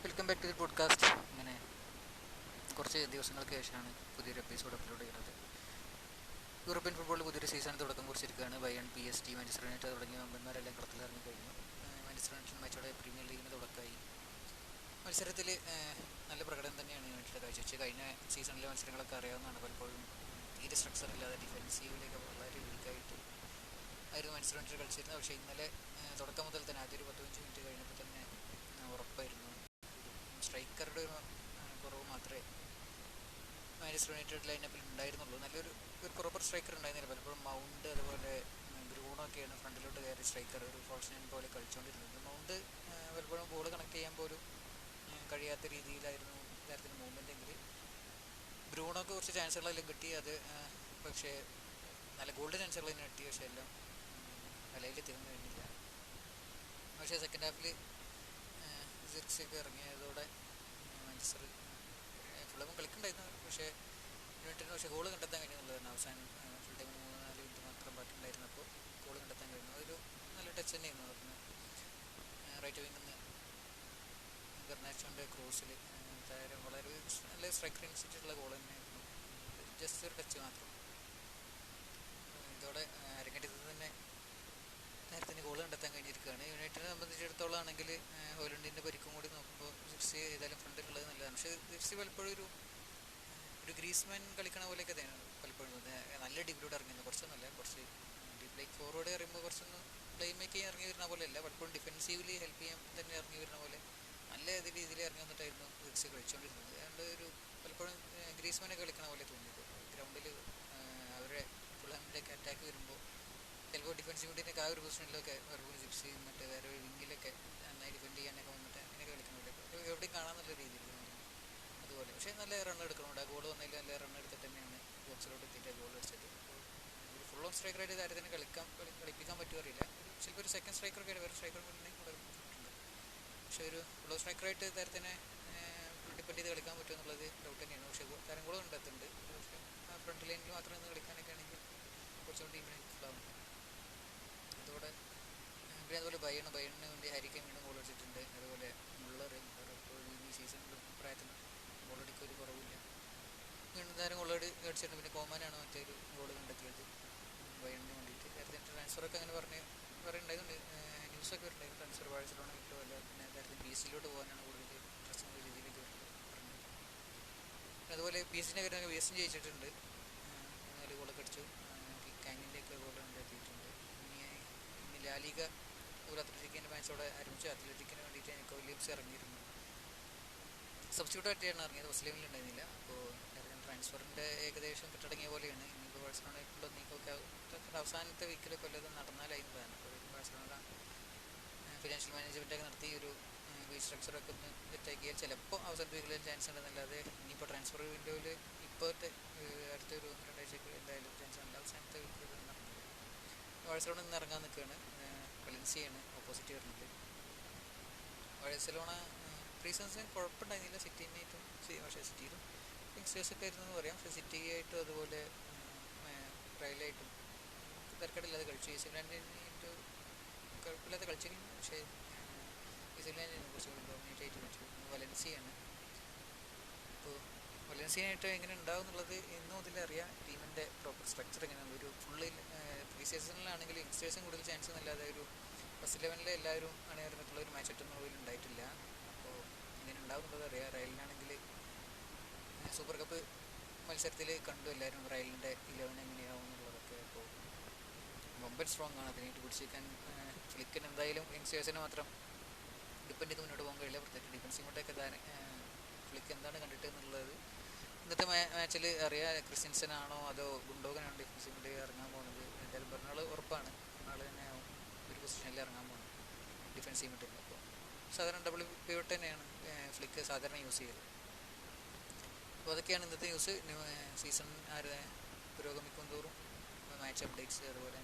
Welcome back to the podcast. ഇങ്ങനെ കുറച്ച് ദിവസങ്ങൾക്ക് ശേഷമാണ് പുതിയൊരു എപ്പിസോഡ് അപ്ലോഡ് ചെയ്യുന്നത്. യൂറോപ്യൻ ഫുട്ബോളിൽ പുതിയൊരു സീസൺ തുടക്കം കുറിച്ചിരിക്കുകയാണ്. ബയൺ, PSG, മാഞ്ചസ്റ്റർ യുണൈറ്റഡ് തുടങ്ങിയ വമ്പന്മാരെല്ലാം കളത്തിലിറങ്ങി കഴിഞ്ഞു. മാഞ്ചസ്റ്റർ യുണൈറ്റഡ് മാച്ചോടെ പ്രീമിയർ ലീഗിന് തുടക്കമായി. മത്സരത്തിൽ നല്ല പ്രകടനം തന്നെയാണ് യുണൈറ്റഡ് കാഴ്ചവെച്ചത്. കഴിഞ്ഞ സീസണിലെ മത്സരങ്ങളൊക്കെ അറിയാവുന്നതാണ്. പലപ്പോഴും തീരെ സ്ട്രക്ചർ ഇല്ലാതെ ഡിഫെൻസീവിലേക്ക് വളരെ വീക്കായിട്ട് ആയിരുന്നു മാഞ്ചസ്റ്റർ യുണൈറ്റഡ് കളിച്ചിരുന്നത്. പക്ഷേ ഇന്നലെ തുടക്കം മുതൽ തന്നെ ആദ്യം ഒരു 15 മിനിറ്റ് കഴിഞ്ഞപ്പോൾ തന്നെ ഉറപ്പായിരുന്നു സ്ട്രൈക്കറുടെ ഒരു കുറവ് മാത്രമേ മാഞ്ചസ്റ്റർ യുണൈറ്റഡ് ലൈനപ്പിൽ ഉണ്ടായിരുന്നുള്ളൂ. നല്ലൊരു പ്രോപ്പർ സ്ട്രൈക്കർ ഉണ്ടായിരുന്നില്ല. പലപ്പോഴും മൗണ്ട് അതുപോലെ ബ്രൂണോ ഒക്കെയാണ് ഫ്രണ്ടിലോട്ട് കയറി സ്ട്രൈക്കർ ഒരു ഫോൾസ് നയൻ പോലെ കളിച്ചുകൊണ്ടിരുന്നത്. മൗണ്ട് പലപ്പോഴും ബോൾ കണക്ട് ചെയ്യാൻ പോലും കഴിയാത്ത രീതിയിലായിരുന്നു ഇത്തരത്തിൽ മൂവ്മെൻ്റ് എങ്കിൽ ബ്രൂണോക്ക് കുറച്ച് ചാൻസുകളെല്ലാം കിട്ടി. അത് പക്ഷേ നല്ല ഗോൾഡ് ചാൻസുകൾ തന്നെ കിട്ടി. പക്ഷേ എല്ലാം വലയിൽ തീർന്നു കഴിഞ്ഞില്ല. പക്ഷേ സെക്കൻഡ് ഹാഫിൽ സിക്സൊക്കെ ഇറങ്ങിയതോടെ മാഞ്ചസ്റ്റർ ഫുള്ളവും കളിക്കുന്നുണ്ടായിരുന്നു. പക്ഷേ യുണൈറ്റഡിന് ഗോൾ കണ്ടെത്താൻ കഴിഞ്ഞെന്നുള്ളതാണ്. അവസാനം ഫുൾ ടൈം 3-4 മിനിറ്റ് മാത്രം ബാക്കി ഉണ്ടായിരുന്നപ്പോൾ ഗോൾ കണ്ടെത്താൻ കഴിഞ്ഞു. അതൊരു നല്ല ടച്ച് തന്നെയായിരുന്നു. അതൊന്ന് റൈറ്റ് വിങ്ങിൽ നിന്ന് ഗർനാച്ചോൻ്റെ ക്രോസിൽ താരം വളരെ നല്ല സ്ട്രൈക്കർ അനുസരിച്ചിട്ടുള്ള ഗോൾ തന്നെയായിരുന്നു. ജസ്റ്റ് ഒരു ടച്ച് മാത്രം. ഇതോടെ അരങ്ങേറ്റത്തിൽ തന്നെ നേരത്തിന് ഗോൾ കണ്ടെത്താൻ കഴിഞ്ഞിരിക്കുകയാണ്. യുണൈറ്റഡിനെ സംബന്ധിച്ചിടത്തോളം ആണെങ്കിൽ ഹോലണ്ടിൻ്റെ പരിക്കും കൂടി നോക്കുമ്പോൾ ജിപ്സി ഏതായാലും ഫ്രണ്ടിലുള്ളത് നല്ലതാണ്. പക്ഷേ ജിപ്സി പലപ്പോഴും ഒരു ഗ്രീസ്മാൻ കളിക്കണ പോലെയൊക്കെ തന്നെയാണ് പലപ്പോഴും. നല്ല ഡീപ്പിലൂടെ ഇറങ്ങുന്നത് കുറച്ചൊന്നുമല്ല, കുറച്ച് ഡീപ്പ് ലൈക്ക് ഫോർവേഡ് പറയുമ്പോൾ കുറച്ചൊന്ന് പ്ലേ മേക്ക് ചെയ്യാൻ ഇറങ്ങി വരുന്ന പോലെ അല്ല, പലപ്പോഴും ഡിഫെൻസീവ്ലി ഹെൽപ്പ് ചെയ്യാൻ തന്നെ ഇറങ്ങി വരുന്ന പോലെ നല്ല രീതിയിൽ ഇറങ്ങി വന്നിട്ടായിരുന്നു ജിപ്സി കളിച്ചുകൊണ്ടിരുന്നത്. അതുകൊണ്ട് പലപ്പോഴും ഗ്രീസ്മാനെ കളിക്കണ പോലെ തോന്നിയത് ഗ്രൗണ്ടിൽ അവരുടെ ഫുൾഹാമിലേക്ക് അറ്റാക്ക് വരുമ്പോൾ ചിലപ്പോൾ ഡിഫൻസ് യൂണിറ്റിനൊക്കെ ആ ഒരു പൊസിഷനിലൊക്കെ പലപ്പോഴും ജിപ്സി മറ്റേ വേറെ വിങ്ങിലൊക്കെ നന്നായി ഡിഫെൻഡ് ചെയ്യാനൊക്കെ വന്നിട്ട് അങ്ങനെയൊക്കെ കളിക്കണമില്ല. എവിടെയും കാണാൻ നല്ല രീതിയിൽ അതുപോലെ. പക്ഷേ നല്ല റൺ എടുക്കണമുണ്ട്. ആ ഗോൾ വന്നതിൽ നല്ല റൺ എടുത്തിട്ട് തന്നെയാണ് ബോക്സിലോട്ട് എത്തിയിട്ട് ഗോൾ അടിച്ചത്. ഒരു ഫുൾ ഓൺ സ്ട്രൈക്കറായിട്ട് താരത്തിന് കളിപ്പിക്കാൻ പറ്റുമോ അറിയില്ല. ചിലപ്പോൾ ഒരു സെക്കൻഡ് സ്ട്രൈക്കറൊക്കെ വേറെ സ്ട്രൈക്കർ ഉണ്ടെങ്കിൽ കൂടെ ഉണ്ട്. പക്ഷേ ഒരു ഫുൾ ഓൺ സ്ട്രൈക്കറായിട്ട് താരത്തിനെ ഡിപ്പെൻഡ് ചെയ്ത് കളിക്കാൻ പറ്റുമോ എന്നുള്ളത് ഡൗട്ട് തന്നെയാണ്. പക്ഷേ താരം ഗോൾ കണ്ടെത്തുന്നുണ്ട്. പക്ഷേ ആ ഫ്രണ്ട് ലൈനിൽ മാത്രം നിന്ന് കളിക്കാനൊക്കെ ആണെങ്കിൽ കുറച്ചുകൂടി ടീമിന് യൂസ്ഫുള്ളാവും. അതോടെ പിന്നെ അതുപോലെ ബയണിന് വേണ്ടി ഹാരി കെയ്ൻ വീണ്ടും ഗോൾ അടിച്ചിട്ടുണ്ട്. അതുപോലെ മുള്ളർ ഇപ്പോൾ ഈ സീസണിൽ പ്രായത്തിന് ഗോളടിക്ക് ഒരു കുറവില്ല, വീണ്ടും നേരം ഗോൾ അടിച്ചിട്ടുണ്ട്. പിന്നെ കോമാനാണ് മറ്റൊരു ഗോൾ കണ്ടെത്തിയത് ബയണിന് വേണ്ടിയിട്ട്. നേരത്തെ ട്രാൻസ്ഫറൊക്കെ അങ്ങനെ പറയുന്നുണ്ടായതുകൊണ്ട് ന്യൂസൊക്കെ വരുന്നുണ്ടായിരുന്നു. ട്രാൻസ്ഫർ ബാഴ്സലോണ കിട്ടുമോ അല്ല പിന്നെ നേരത്തെ PSG പോകാനാണ് കൂടുതൽ ഇൻട്രസ്റ്റ് എന്നുള്ള രീതിയിലേക്ക് പറഞ്ഞത്. അതുപോലെ PSG വരുന്ന PSG ജയിച്ചിട്ടുണ്ട്. 4 ഗോളൊക്കെ അടിച്ചു. കാനിൻ്റെയൊക്കെ ഗോൾ കണ്ടെത്തിയിട്ടുണ്ട്. ഇനി ലാലിഗ അതുപോലെ അത്ലറ്റിക്കിൻ്റെ മാച്ചോടെ ആരംഭിച്ചു. അത്ലറ്റിക്കിന് വേണ്ടിയിട്ട് എനിക്ക് വില്യംസ് ഇറങ്ങിയിരുന്നു. സബ്സ്റ്റിറ്റ്യൂട്ടായിട്ടാണ് ഇറങ്ങിയത്, ഫസ്റ്റ് ലെവലിൽ ഉണ്ടായിരുന്നില്ല. അപ്പോൾ ട്രാൻസ്ഫറിൻ്റെ ഏകദേശം കെട്ടടങ്ങിയ പോലെയാണ്. ഇനിയിപ്പോൾ ബാഴ്സലോണയ്ക്കുള്ള നീക്കമൊക്കെ അവസാനത്തെ വീക്കിലൊക്കെ വല്ലതും നടന്നാലായിരുന്നതാണ്. അപ്പോൾ ബാഴ്സലോണ ഫിനാൻഷ്യൽ മാനേജ്മെൻറ്റൊക്കെ നടത്തി ഒരു വീക്ക് സ്ട്രക്ചറൊക്കെ ഒന്ന് സെറ്റാക്കിയാൽ ചിലപ്പോൾ അവസാനത്തെ വീക്കിൽ ചാൻസ് ഉണ്ടെന്നല്ലാതെ ഇനിയിപ്പോൾ ട്രാൻസ്ഫർ വിൻഡോയിൽ ഇപ്പോഴത്തെ അടുത്തൊരു 1-2 ആഴ്ചയ്ക്ക് എന്തായാലും ചാൻസ് ഉണ്ട്. അവസാനത്തെ വീക്കിൽ നടന്നില്ല. ബാഴ്സലോണ നിന്ന് ഇറങ്ങാൻ നിൽക്കുകയാണ്. വലൻസിയാണ് ഓപ്പോസിറ്റ് വരുന്നത്. ബാഴ്സലോണ റീസൺസിന് കുഴപ്പമുണ്ടായിരുന്നില്ല സിറ്റിനായിട്ടും. പക്ഷേ സിറ്റിയിലും യങ്സ്റ്റേഴ്സൊക്കെ ആയിരുന്നു എന്ന് പറയാം. പക്ഷേ സിറ്റി ആയിട്ടും അതുപോലെ റയലായിട്ടും തിരക്കടില്ലാതെ കളിച്ചു. ഈസിലാൻഡിനായിട്ട് കുഴപ്പമില്ലാതെ കളിച്ചിരുന്നു. പക്ഷേ ഈസിലാൻഡിന് കുറച്ചുകൂടി ഡോമിനേറ്റ് ആയിട്ട് കളിച്ചു. വലൻസിയാണ്. അപ്പോൾ വലൻസിയായിട്ട് എങ്ങനെ ഉണ്ടാവും എന്നുള്ളത് ഇന്നും മുതലറിയാം. ടീമിൻ്റെ പ്രോപ്പർ സ്ട്രക്ചർ എങ്ങനെയാണ്. ഒരു ഫുള്ള് പ്രീ സീസണിലാണെങ്കിൽ യങ്സ്റ്റേഴ്സും കൂടുതൽ ചാൻസ് എന്നല്ലാതെ ഒരു ഫസ്റ്റ് ലെവനിൽ എല്ലാവരും അണിനിരന്നിട്ടുള്ള ഒരു മാച്ച് ഒറ്റൊന്നും പോലും ഉണ്ടായിട്ടില്ല. അപ്പോൾ ഇങ്ങനെ ഉണ്ടാവും എന്നുള്ളത് അറിയാം. റയലിനാണെങ്കിൽ സൂപ്പർ കപ്പ് മത്സരത്തിൽ കണ്ടു എല്ലാവരും റയലിൻ്റെ 11 എങ്ങനെയാവും എന്നുള്ളതൊക്കെ. അപ്പോൾ മുമ്പൻ സ്ട്രോങ് ആണ്. അതിനായിട്ട് പിടിച്ചേക്കാൻ ഫ്ലിക്കിന് എന്തായാലും യങ്സ്റ്റേഴ്സിനെ മാത്രം ഡിപ്പെൻഡ് ചെയ്ത് മുന്നോട്ട് പോകാൻ കഴിയില്ല. പ്രത്യേകിച്ച് ഡിഫൻസിങ്ങോട്ടൊക്കെ ഫ്ലിക്ക് എന്താണ് കണ്ടിട്ട് എന്നുള്ളത് ഇന്നത്തെ മാച്ചിൽ അറിയാം. ക്രിസ്ത്യൻസൻ ആണോ അതോ ഗുണ്ടോഗനാണോ ഡിഫൻസിങ്ങിൽ ഇറങ്ങാൻ പോകുന്നത്. എന്തായാലും ബെർണാൾ ഉറപ്പാണ്. ബെർണാൾ തന്നെ ആവും ഒരു പൊസിഷനിൽ ഇറങ്ങാൻ പോകുന്നത് ഡിഫൻസ് ടീമിൽ. അപ്പോൾ സാധാരണ ഡബിൾ പിവട്ട് തന്നെയാണ് ഫ്ലിക്ക് സാധാരണ യൂസ് ചെയ്തത്. അപ്പോൾ അതൊക്കെയാണ് ഇന്നത്തെ ന്യൂസ്. സീസൺ പുരോഗമിക്കും തോറും മാച്ച് അപ്ഡേറ്റ്സ് അതുപോലെ